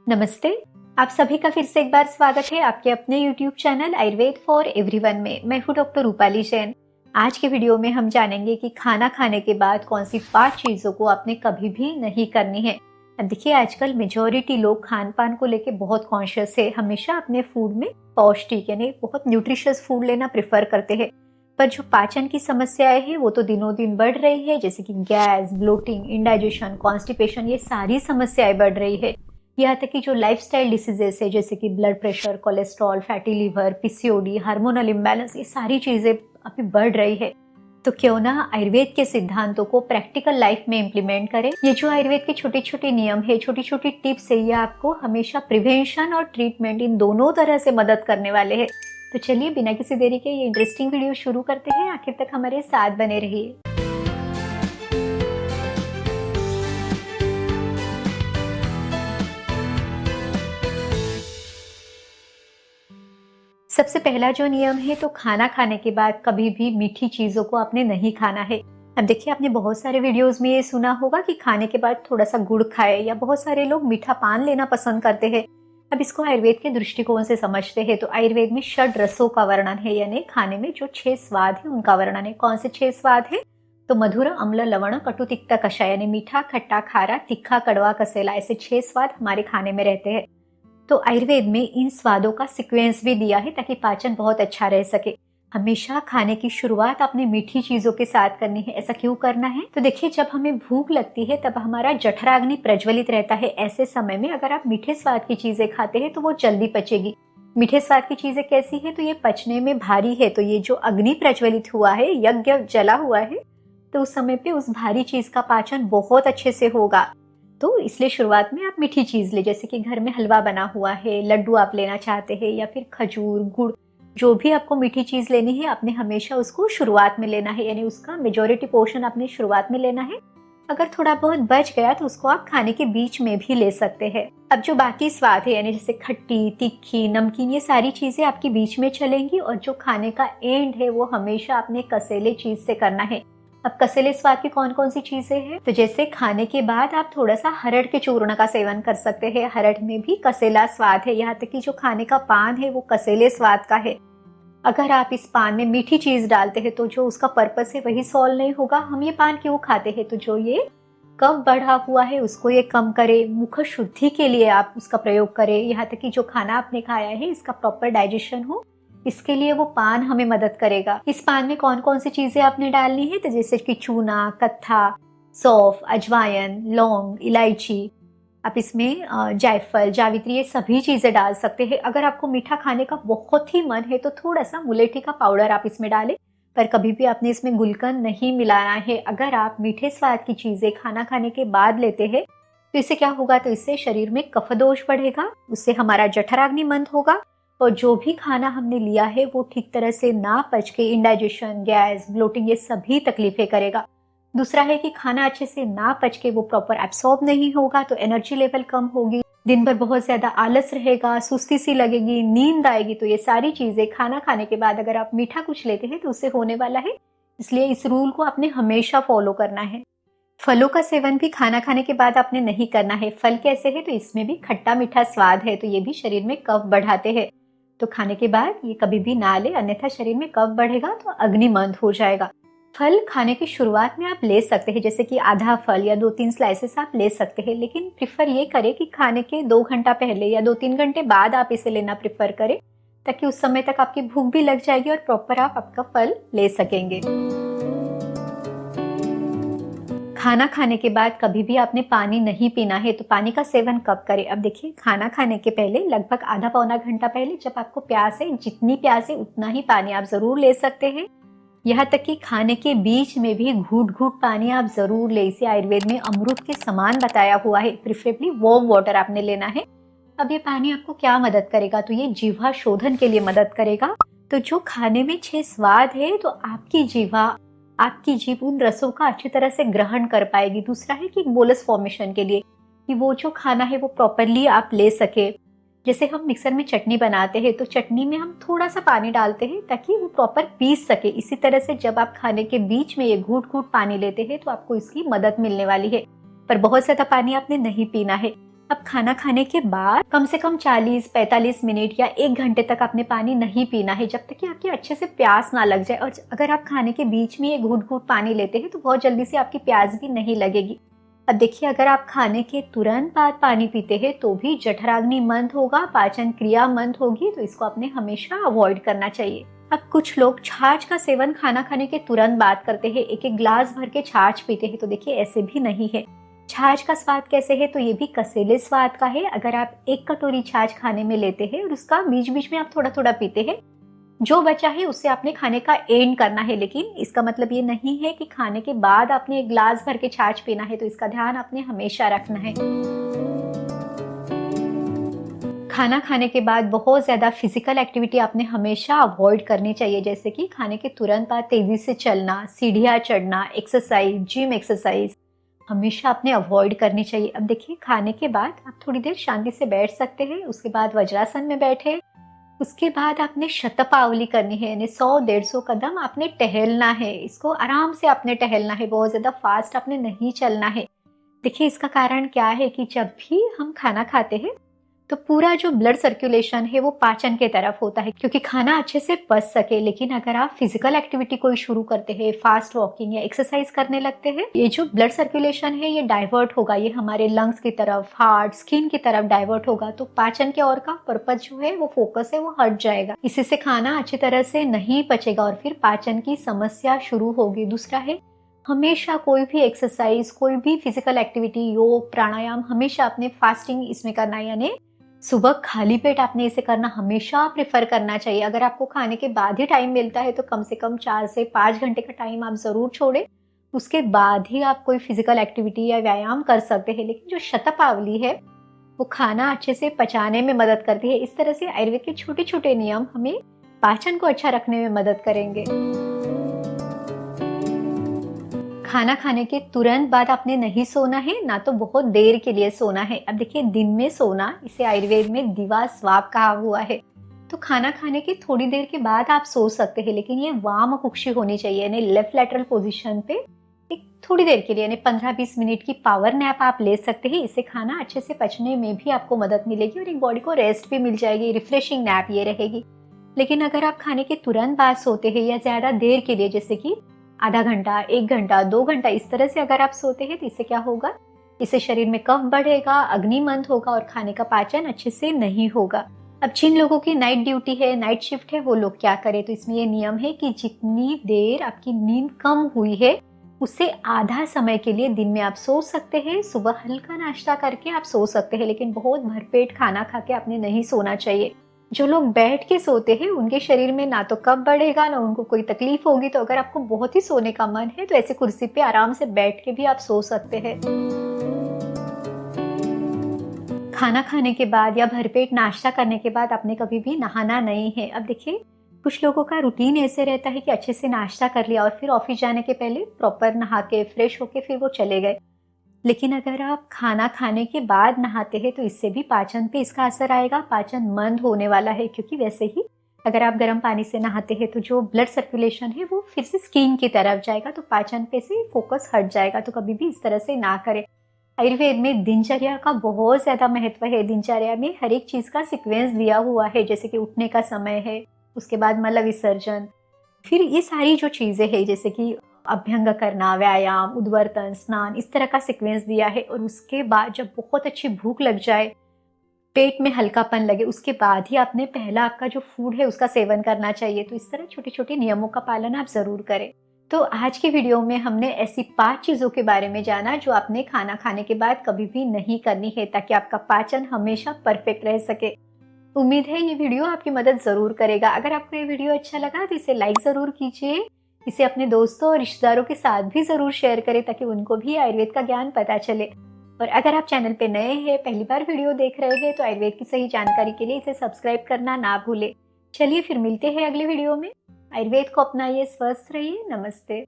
नमस्ते। आप सभी का फिर से एक बार स्वागत है आपके अपने YouTube channel Ayurveda for everyone में। मैं हूं डॉक्टर रूपाली जैन। आज के वीडियो में हम जानेंगे कि खाना खाने के बाद कौन सी 5 चीज़ों को आपने कभी भी नहीं करनी है। अब देखिए, आजकल मेजॉरिटी लोग खान पान को लेके बहुत कॉन्शियस है, हमेशा अपने फूड में पौष्टिक यानी बहुत न्यूट्रिशियस फूड लेना प्रेफर करते हैं। पर जो पाचन की समस्याएं हैं वो तो दिनों दिन बढ़ रही है, जैसे कि गैस, ब्लोटिंग, इंडाइजेशन, कॉन्स्टिपेशन, ये सारी समस्याएं बढ़ रही है। यहाँ तक कि जो लाइफस्टाइल डिसीजेस है, जैसे कि blood pressure, cholesterol, fatty liver, PCOD, hormonal imbalance, ये सारी चीजें अभी बढ़ रही है। तो क्यों ना आयुर्वेद के सिद्धांतों को प्रैक्टिकल लाइफ में इम्प्लीमेंट करें। ये जो आयुर्वेद के छोटे छोटे नियम है, छोटी छोटी टिप्स है, ये आपको हमेशा प्रिवेंशन और ट्रीटमेंट इन दोनों तरह से मदद करने वाले हैं। तो चलिए बिना किसी देरी के ये इंटरेस्टिंग वीडियो शुरू करते हैं। आखिर तक हमारे साथ बने रहिए। सबसे पहला जो नियम है, तो खाना खाने के बाद कभी भी मीठी चीजों को आपने नहीं खाना है। अब देखिए, आपने बहुत सारे वीडियोस में ये सुना होगा कि खाने के बाद थोड़ा सा गुड़ खाए, या बहुत सारे लोग मीठा पान लेना पसंद करते हैं। अब इसको आयुर्वेद के दृष्टिकोण से समझते हैं तो आयुर्वेद में षड रसों का वर्णन है, यानी खाने में जो 6 स्वाद है उनका वर्णन है। कौन से 6 स्वाद है? तो मधुर, अम्ल, लवण, कटु, तिक्त, कषाय, यानी मीठा, खट्टा, खारा, तीखा, कड़वा, कसेला, ऐसे 6 स्वाद हमारे खाने में रहते हैं। तो आयुर्वेद में इन स्वादों का सीक्वेंस भी दिया है ताकि पाचन बहुत अच्छा रह सके। हमेशा खाने की शुरुआत आपने मीठी चीजों के साथ करनी है। ऐसा क्यों करना है? तो देखिए, जब हमें भूख लगती है तब हमारा जठराग्नि प्रज्वलित रहता है। ऐसे समय में अगर आप मीठे स्वाद की चीजें खाते हैं तो वो जल्दी पचेगी। मीठे स्वाद की चीजें कैसी है? तो ये पचने में भारी है। तो ये जो अग्नि प्रज्वलित हुआ है, यज्ञ जला हुआ है, तो उस समय पे उस भारी चीज का पाचन बहुत अच्छे से होगा। तो इसलिए शुरुआत में आप मीठी चीज ले, जैसे कि घर में हलवा बना हुआ है, लड्डू आप लेना चाहते हैं, या फिर खजूर, गुड़, जो भी आपको मीठी चीज लेनी है आपने हमेशा उसको शुरुआत में लेना है, यानी उसका मेजॉरिटी पोर्शन आपने शुरुआत में लेना है। अगर थोड़ा बहुत बच गया तो उसको आप खाने के बीच में भी ले सकते हैं। अब जो बाकी स्वाद है, यानी जैसे खट्टी, तीखी, नमकीन, ये सारी चीजें आपके बीच में चलेंगी, और जो खाने का एंड है वो हमेशा आपने कसेले चीज से करना है। अब कसेले स्वाद की कौन कौन सी चीजें हैं? तो जैसे खाने के बाद आप थोड़ा सा हरड़ के चूर्ण का सेवन कर सकते हैं। हरड़ में भी कसेला स्वाद है। यहाँ तक कि जो खाने का पान है वो कसेले स्वाद का है। अगर आप इस पान में मीठी चीज डालते हैं तो जो उसका पर्पस है वही सॉल्व नहीं होगा। हम ये पान क्यों खाते हैं? तो जो ये कफ बढ़ा हुआ है उसको ये कम करे, मुख शुद्धि के लिए आप उसका प्रयोग करें। यहाँ तक कि जो खाना आपने खाया है इसका प्रॉपर डाइजेशन हो, इसके लिए वो पान हमें मदद करेगा। इस पान में कौन कौन सी चीजें आपने डालनी है? तो जैसे कि चूना, कत्था, सौंफ, अजवाइन, लौंग, इलायची, आप इसमें जायफल, जावित्री, ये सभी चीजें डाल सकते हैं। अगर आपको मीठा खाने का बहुत ही मन है तो थोड़ा सा मुलेठी का पाउडर आप इसमें डालें, पर कभी भी आपने इसमें गुलकंद नहीं मिलाना है। अगर आप मीठे स्वाद की चीजें खाना खाने के बाद लेते हैं तो इससे क्या होगा? तो इससे शरीर में कफ दोष बढ़ेगा, उससे हमारा जठराग्नि मंद होगा, और जो भी खाना हमने लिया है वो ठीक तरह से ना पच के इंडाइजेशन, गैस, ब्लोटिंग, ये सभी तकलीफें करेगा। दूसरा है कि खाना अच्छे से ना पच के वो प्रॉपर एब्सॉर्ब नहीं होगा तो एनर्जी लेवल कम होगी, दिन भर बहुत ज्यादा आलस रहेगा, सुस्ती सी लगेगी, नींद आएगी। तो ये सारी चीजें खाना खाने के बाद अगर आप मीठा कुछ लेते हैं तो उससे होने वाला है। इसलिए इस रूल को आपने हमेशा फॉलो करना है। फलों का सेवन भी खाना खाने के बाद आपने नहीं करना है। फल कैसे है? तो इसमें भी खट्टा मीठा स्वाद है, तो ये भी शरीर में कफ बढ़ाते हैं। तो खाने के बाद ये कभी भी ना ले, अन्यथा शरीर में कफ बढ़ेगा तो अग्नि मंद हो जाएगा। फल खाने की शुरुआत में आप ले सकते हैं, जैसे कि आधा फल या 2-3 स्लाइसेस आप ले सकते हैं, लेकिन प्रिफर ये करें कि खाने के 2 घंटा पहले या 2-3 घंटे बाद आप इसे लेना प्रिफर करें, ताकि उस समय तक आपकी भूख भी लग जाएगी और प्रॉपर आप आपका फल ले सकेंगे। खाना खाने के बाद कभी भी आपने पानी नहीं पीना है। तो पानी का सेवन कब करें? अब देखिए, खाना खाने के पहले लगभग आधा पौना घंटा पहले जब आपको प्यास है, जितनी प्यास है उतना ही पानी आप जरूर ले सकते हैं। यहाँ तक कि खाने के बीच में भी घूट घूट पानी आप जरूर ले। इसे आयुर्वेद में अमृत के समान बताया हुआ है। प्रिफरेबली वार्म वाटर आपने लेना है। अब ये पानी आपको क्या मदद करेगा? तो ये जीवा शोधन के लिए मदद करेगा। तो जो खाने में 6 स्वाद है, तो आपकी जीभ उन रसों का अच्छी तरह से ग्रहण कर पाएगी। दूसरा है कि बोलस फॉर्मेशन के लिए, कि वो जो खाना है वो प्रॉपरली आप ले सके। जैसे हम मिक्सर में चटनी बनाते हैं तो चटनी में हम थोड़ा सा पानी डालते हैं ताकि वो प्रॉपर पीस सके। इसी तरह से जब आप खाने के बीच में ये घूट घूट पानी लेते हैं तो आपको इसकी मदद मिलने वाली है। पर बहुत ज्यादा पानी आपने नहीं पीना है। अब खाना खाने के बाद कम से कम 40-45 मिनट या 1 घंटे तक आपने पानी नहीं पीना है, जब तक कि आपकी अच्छे से प्यास ना लग जाए। और अगर आप खाने के बीच में 1 घूंट पानी लेते हैं तो बहुत जल्दी से आपकी प्यास भी नहीं लगेगी। अब देखिए, अगर आप खाने के तुरंत बाद पानी पीते हैं तो भी जठराग्नि मंद होगा, पाचन क्रिया मंद होगी, तो इसको आपने हमेशा अवॉइड करना चाहिए। अब कुछ लोग छाछ का सेवन खाना खाने के तुरंत बाद करते हैं, एक एक ग्लास भर के छाछ पीते हैं। तो देखिए, ऐसे भी नहीं है। छाछ का स्वाद कैसे है, तो ये भी कसेले स्वाद का है। अगर आप 1 कटोरी छाछ खाने में लेते हैं और उसका बीच बीच में आप थोड़ा थोड़ा पीते हैं, जो बचा है उससे आपने खाने का एंड करना है। लेकिन इसका मतलब ये नहीं है कि खाने के बाद आपने 1 ग्लास भर के छाछ पीना है, तो इसका ध्यान आपने हमेशा रखना है। खाना खाने के बाद बहुत ज़्यादा फिजिकल एक्टिविटी आपने हमेशा अवॉइड करनी चाहिए, जैसे कि खाने के तुरंत बाद तेज़ी से चलना, सीढ़ियाँ चढ़ना, एक्सरसाइज, जिम एक्सरसाइज हमेशा आपने अवॉइड करनी चाहिए। अब देखिए, खाने के बाद आप थोड़ी देर शांति से बैठ सकते हैं, उसके बाद वज्रासन में बैठे, उसके बाद आपने शतपावली करनी है, यानी 100-150 कदम आपने टहलना है। इसको आराम से आपने टहलना है, बहुत ज़्यादा फास्ट आपने नहीं चलना है। देखिए, इसका कारण क्या है कि जब भी हम खाना खाते हैं तो पूरा जो ब्लड सर्कुलेशन है वो पाचन के तरफ होता है, क्योंकि खाना अच्छे से पच सके। लेकिन अगर आप फिजिकल एक्टिविटी कोई शुरू करते हैं, फास्ट वॉकिंग या एक्सरसाइज करने लगते हैं, ये जो ब्लड सर्कुलेशन है ये डाइवर्ट होगा, ये हमारे लंग्स की तरफ, हार्ट, स्किन की तरफ डाइवर्ट होगा। तो पाचन के और का पर्पज जो है, वो फोकस है, वो हट जाएगा। इसी से खाना अच्छी तरह से नहीं पचेगा और फिर पाचन की समस्या शुरू होगी। दूसरा है, हमेशा कोई भी एक्सरसाइज, कोई भी फिजिकल एक्टिविटी, योग, प्राणायाम हमेशा अपने फास्टिंग इसमें करना है, यानी सुबह खाली पेट आपने इसे करना हमेशा प्रेफर करना चाहिए। अगर आपको खाने के बाद ही टाइम मिलता है तो कम से कम 4 से 5 घंटे का टाइम आप जरूर छोड़ें, उसके बाद ही आप कोई फिजिकल एक्टिविटी या व्यायाम कर सकते हैं। लेकिन जो शतपावली है वो खाना अच्छे से पचाने में मदद करती है। इस तरह से आयुर्वेद के छोटे छोटे नियम हमें पाचन को अच्छा रखने में मदद करेंगे। खाना खाने के तुरंत बाद आपने नहीं सोना है, ना तो बहुत देर के लिए सोना है। अब देखिए, दिन में सोना, इसे आयुर्वेद में दिवा स्वाप कहा हुआ है। तो खाना खाने के थोड़ी देर के बाद आप सो सकते हैं, लेकिन ये वाम कुक्षी होनी चाहिए, यानी लेफ्ट लैटरल पोजीशन पे एक थोड़ी देर के लिए, यानी 15-20 मिनट की पावर नैप आप ले सकते हैं। इससे खाना अच्छे से पचने में भी आपको मदद मिलेगी और एक बॉडी को रेस्ट भी मिल जाएगी। रिफ्रेशिंग नैप ये रहेगी। लेकिन अगर आप खाने के तुरंत बाद सोते हैं या ज्यादा देर के लिए, जैसे कि आधा घंटा, 1 घंटा, 2 घंटा, इस तरह से अगर आप सोते हैं, तो इससे क्या होगा, इससे शरीर में कफ बढ़ेगा, अग्नि मंद होगा और खाने का पाचन अच्छे से नहीं होगा। अब जिन लोगों की नाइट ड्यूटी है, नाइट शिफ्ट है, वो लोग क्या करें, तो इसमें ये नियम है कि जितनी देर आपकी नींद कम हुई है उससे आधा समय के लिए दिन में आप सो सकते हैं। सुबह हल्का नाश्ता करके आप सो सकते हैं, लेकिन बहुत भरपेट खाना खा के आपने नहीं सोना चाहिए। जो लोग बैठ के सोते हैं उनके शरीर में ना तो कफ बढ़ेगा, ना उनको कोई तकलीफ होगी। तो अगर आपको बहुत ही सोने का मन है तो ऐसे कुर्सी पे आराम से बैठ के भी आप सो सकते हैं। खाना खाने के बाद या भरपेट नाश्ता करने के बाद आपने कभी भी नहाना नहीं है। अब देखिए, कुछ लोगों का रूटीन ऐसे रहता है कि अच्छे से नाश्ता कर लिया और फिर ऑफिस जाने के पहले प्रॉपर नहा के फ्रेश होके फिर वो चले गए। लेकिन अगर आप खाना खाने के बाद नहाते हैं तो इससे भी पाचन पे इसका असर आएगा, पाचन मंद होने वाला है। क्योंकि वैसे ही अगर आप गर्म पानी से नहाते हैं तो जो ब्लड सर्कुलेशन है वो फिर से स्किन की तरफ जाएगा, तो पाचन पे से फोकस हट जाएगा। तो कभी भी इस तरह से ना करें। आयुर्वेद में दिनचर्या का बहुत ज्यादा महत्व है। दिनचर्या में हर एक चीज का सीक्वेंस दिया हुआ है, जैसे कि उठने का समय है, उसके बाद मल विसर्जन, फिर ये सारी जो चीजें हैं जैसे कि अभ्यंग करना, व्यायाम, उद्वर्तन, स्नान, इस तरह का सीक्वेंस दिया है। और उसके बाद जब बहुत अच्छी भूख लग जाए, पेट में हल्कापन लगे, उसके बाद ही आपने पहला आपका जो फूड है उसका सेवन करना चाहिए। तो इस तरह छोटे छोटे नियमों का पालन आप जरूर करें। तो आज की वीडियो में हमने ऐसी 5 चीजों के बारे में जाना जो आपने खाना खाने के बाद कभी भी नहीं करनी है, ताकि आपका पाचन हमेशा परफेक्ट रह सके। उम्मीद है ये वीडियो आपकी मदद जरूर करेगा। अगर आपको ये वीडियो अच्छा लगा तो इसे लाइक जरूर कीजिए, इसे अपने दोस्तों और रिश्तेदारों के साथ भी जरूर शेयर करें, ताकि उनको भी आयुर्वेद का ज्ञान पता चले। और अगर आप चैनल पे नए हैं, पहली बार वीडियो देख रहे हैं, तो आयुर्वेद की सही जानकारी के लिए इसे सब्सक्राइब करना ना भूले। चलिए फिर मिलते हैं अगले वीडियो में। आयुर्वेद को अपनाइए, स्वस्थ रहिए। नमस्ते।